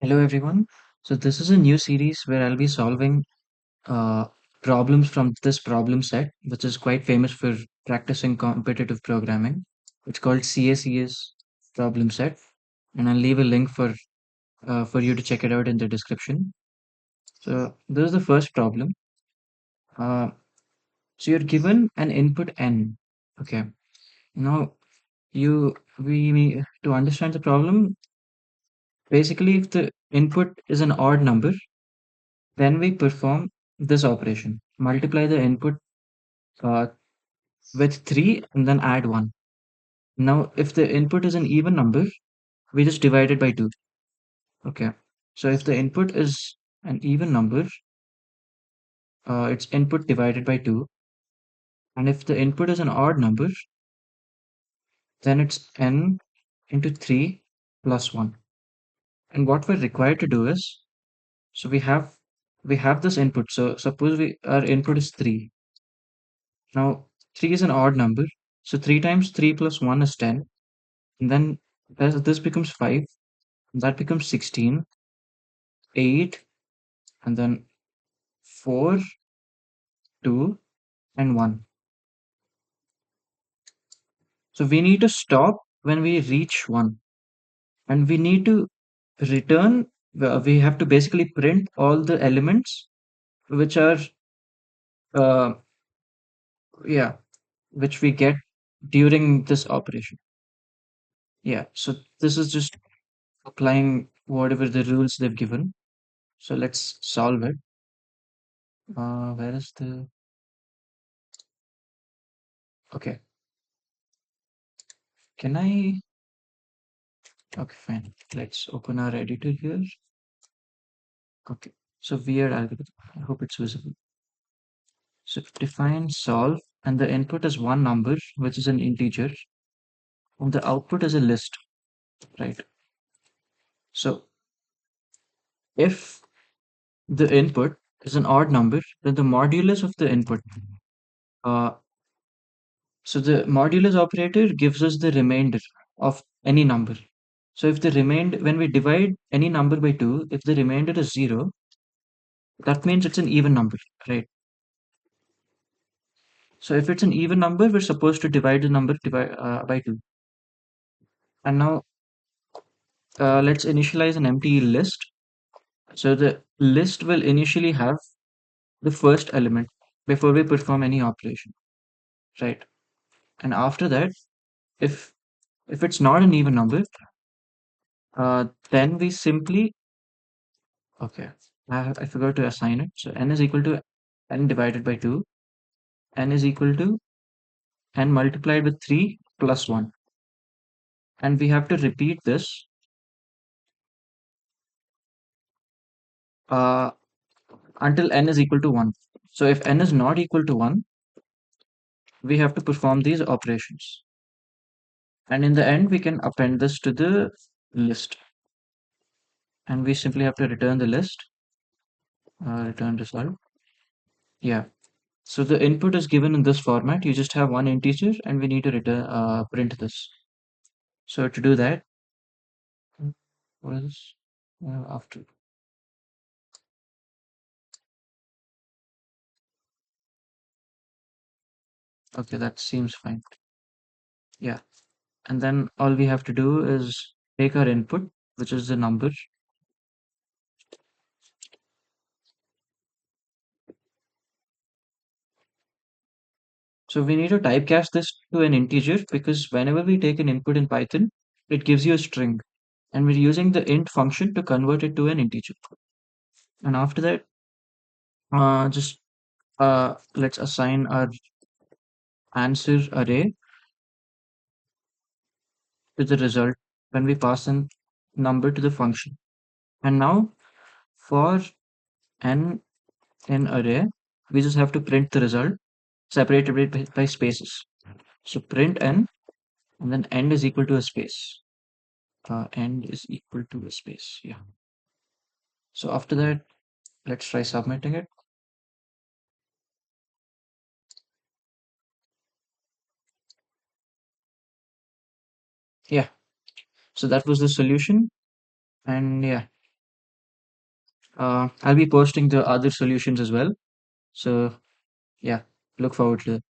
Hello, everyone. So, this is a new series where I'll be solving uh, problems from this problem set, which is quite famous for practicing competitive programming. It's called CSES problem set, and I'll leave a link for you to check it out in the description. So, this is the first problem. Uh, so, you're given an input n. Okay. Now, to understand the problem, basically, if the input is an odd number, then we perform this operation. Multiply the input uh, with 3 and then add 1. Now, if the input is an even number, we just divide it by 2. Okay. So if the input is an even number, it's input divided by 2. And if the input is an odd number, then it's n into 3 plus 1. And what we're required to do is, so we have this input. So suppose our input is 3. Now 3 is an odd number. So 3 times 3 plus 1 is 10. And then this becomes 5. That becomes 16, 8, and then 4, 2, and 1. So we need to stop when we reach 1. And we need to return, we have to basically print all the elements which are, uh, yeah, which we get during this operation. Yeah, so this is just applying whatever the rules they've given. So let's solve it. Where is the, okay, can I, okay, fine. Let's open our editor here. Okay, so weird algorithm. I hope it's visible. So define solve, and the input is one number, which is an integer, and the output is a list, right? So if the input is an odd number, then the modulus of the input. Uh, so the modulus operator gives us the remainder of any number. So if the remainder, when we divide any number by 2, if the remainder is 0, that means it's an even number, right? So if it's an even number, we're supposed to divide the number by 2. And now let's initialize an empty list. So the list will initially have the first element before we perform any operation, right? And after that, if if it's not an even number, then we simply, okay, I forgot to assign it. So n is equal to n divided by 2. N is equal to n multiplied with 3 plus 1. And we have to repeat this uh, until n is equal to 1. So if n is not equal to 1, we have to perform these operations. And in the end, we can append this to the list. And we simply have to return the list, return result. Yeah. So the input is given in this format. You just have one integer and we need to print this. So to do that, what is this? After. Okay, that seems fine. Yeah. And then all we have to do is take our input, which is the number. So we need to typecast this to an integer because whenever we take an input in Python, it gives you a string. And we're using the int function to convert it to an integer. And after that, just let's assign our answer array to the result when we pass in number to the function. And now for n in array, we just have to print the result separated by spaces. So print n, and then end is equal to a space. End is equal to a space. Yeah. So after that, let's try submitting it. Yeah. So that was the solution. And yeah, I'll be posting the other solutions as well. So yeah, look forward to it.